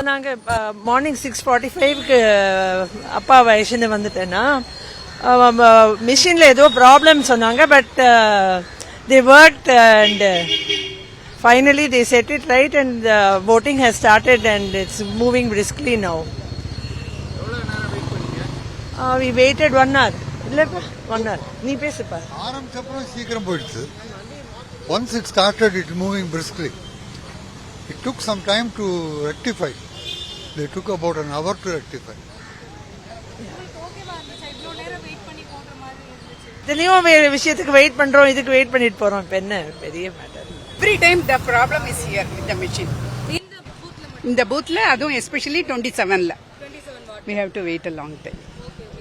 நாங்கள் மார்னிங் 6:45க்கு அப்பா வயசுன்னு வந்துட்டேன்னா மிஷினில் ஏதோ ப்ராப்ளம் சொன்னாங்க. But they work and finally they said it right and voting has started and it's moving briskly now. We waited 1 hour. இல்லைப்பா 1 hour. நீ பேசுப்பா. ஆரம்பிச்சப்பறம் சீக்கிரம் போயிடுச்சு. Once it started, it moving briskly. It took some time to rectify. They took about an hour to rectify. இதுலயும் விஷயத்துக்கு wait பண்றோம், இதுக்கு wait பண்ணிட்டு போறோம். இப்ப என்ன பெரிய matter. Every time the problem is here with the machine. இந்த பூத்ல அதுவும் especially 27ல we have to wait a long time.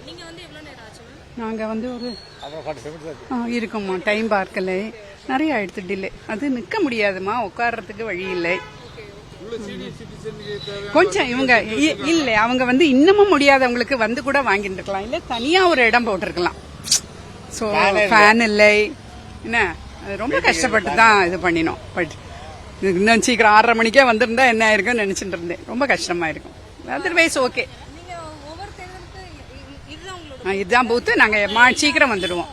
நீங்க வந்து எவ்வளவு நேரம் ஆச்சு? நாங்க வந்து ஒரு இருக்குமா டைம் பார்க்கல, நிறைய ஆயிடுத்து டிலே. அது நிக்க முடியாதுமா, உட்கார்றதுக்கு வழி இல்லை. கொஞ்சம் இவங்க இல்ல, அவங்க வந்து இன்னமும் முடியாதவங்களுக்கு வந்து கூட வாங்கிட்டு இருக்கலாம், இல்ல தனியா ஒரு இடம் போட்டிருக்கலாம். ஸோ ஃபேன் இல்லை என்ன, அது ரொம்ப கஷ்டப்பட்டு தான் இது பண்ணினோம். பட் இன்னும் சீக்கிரம் 6:30 மணிக்கே வந்திருந்தா என்ன ஆயிருக்கும்னு நினைச்சிட்டு இருந்தேன். ரொம்ப கஷ்டமா இருக்கும். Otherwise okay. இதுதான் பூத்து. நாங்க சீக்கிரம் வந்துடுவோம்.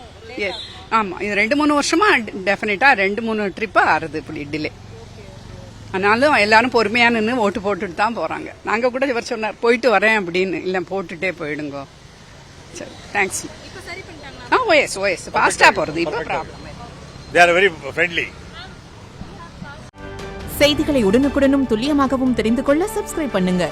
ஆமா, இது 2-3 வருஷமா டெஃபினட்டா 2-3 ட்ரிப்பா ஆறுது இப்படி டிலே. ஆனாலும் எல்லாரும் பொறுமையா நின்று ஓட்டு போட்டுட்டு தான் போறாங்க. நாங்க கூட இவர் சொன்னார் போயிட்டு வரேன் அப்படின்னு. இல்ல போட்டுட்டே போயிடுங்க. சரி, தேங்க்ஸ். ஓஎஸ் ஃபாஸ்டா போறது இப்ப problem. They are very friendly. செய்திகளை உடனுக்குடனும் துல்லியமாகவும் தெரிந்து கொள்ள சப்ஸ்கிரைப் பண்ணுங்க.